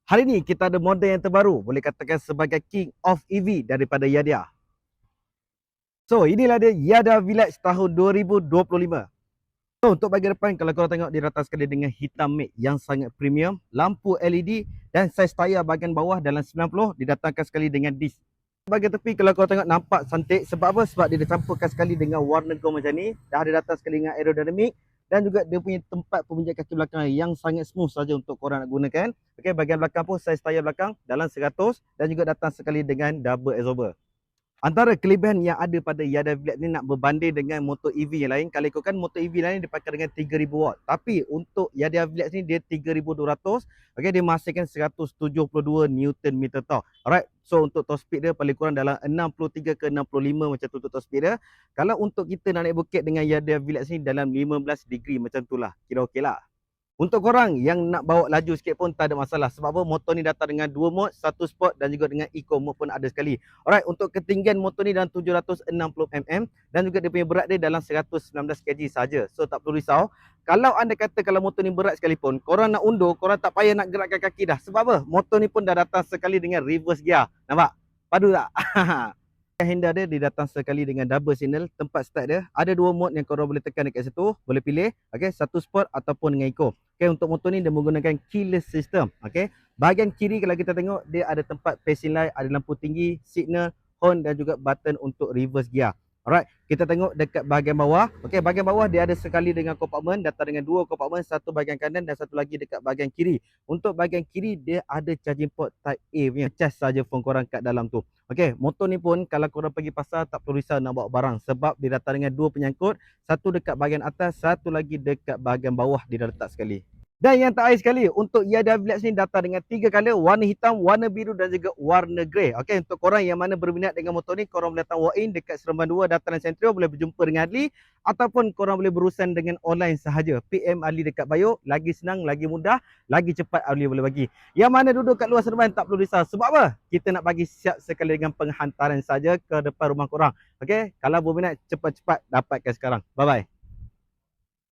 Hari ini kita ada model yang terbaru, boleh katakan sebagai King of EV daripada Yadia. So, inilah dia Yadia Village tahun 2025. So, untuk bahagian depan, kalau korang tengok dia datang sekali dengan hitam matte yang sangat premium, lampu LED dan saiz tayar bahagian bawah dalam 90 didatangkan sekali dengan disc. Bahagian tepi kalau korang tengok nampak cantik. Sebab apa? Sebab dia dicampurkan sekali dengan warna gold macam ni. Dah ada datang sekali dengan aerodynamic. Dan juga dia punya tempat peminjat kaki belakang yang sangat smooth saja untuk korang nak gunakan. Okey, bahagian belakang pun saiz tayar belakang dalam 100 dan juga datang sekali dengan double absorber. Antara kelebihan yang ada pada Yadia Village ni nak berbanding dengan motor EV yang lain. Kalau ikutkan motor EV lain dipakai dengan 3000 watt. Tapi untuk Yadia Village ni dia 3200. Okey, dia menghasilkan 172 Newton meter torque. Alright. So untuk top speed dia paling kurang dalam 63 ke 65 macam tu untuk top speed dia. Kalau untuk kita nak naik bukit dengan Yadia Village ni dalam 15 degree macam tu lah. Kira okey lah. Untuk korang yang nak bawa laju sikit pun tak ada masalah. Sebab apa? Motor ni datang dengan 2 mode, 1 sport dan juga dengan eco mode pun ada sekali. Alright, untuk ketinggian motor ni dalam 760mm dan juga dia punya berat dia dalam 119 kg saja. So tak perlu risau. Kalau anda kata kalau motor ni berat sekalipun, korang nak undur, korang tak payah nak gerakkan kaki dah. Sebab apa? Motor ni pun dah datang sekali dengan reverse gear. Nampak? Padu tak? Handle dia datang sekali dengan double signal. Tempat start dia ada 2 mode yang korang boleh tekan dekat situ, boleh pilih. Okey, 1 sport ataupun dengan eco. Okey, untuk motor ni dia menggunakan keyless system. Okey, bahagian kiri kalau kita tengok dia ada tempat passing light, ada lampu tinggi, signal, horn dan juga button untuk reverse gear. Alright, kita tengok dekat bahagian bawah. Okey, bahagian bawah dia ada sekali dengan kompartmen, datang dengan 2 kompartmen, satu bahagian kanan dan satu lagi dekat bahagian kiri. Untuk bahagian kiri dia ada charging port type A punya. Cas saja phone korang kat dalam tu. Okey, motor ni pun kalau korang pergi pasar tak perlu risau nak bawa barang sebab dia datang dengan 2 penyangkut, satu dekat bahagian atas, satu lagi dekat bahagian bawah dia dah letak sekali. Dan yang terakhir sekali, untuk Yadia Village ni datang dengan 3 color, warna hitam, warna biru dan juga warna grey. Okey, untuk korang yang mana berminat dengan motor ni, korang boleh datang walk in dekat Seremban 2 Dataran Sentral, boleh berjumpa dengan Adli ataupun korang boleh berurusan dengan online sahaja. PM Adli dekat Bio, lagi senang, lagi mudah, lagi cepat Adli boleh bagi. Yang mana duduk kat luar Seremban tak perlu risau. Sebab apa? Kita nak bagi siap sekali dengan penghantaran saja ke depan rumah korang. Okey, kalau berminat cepat-cepat dapatkan sekarang. Bye bye.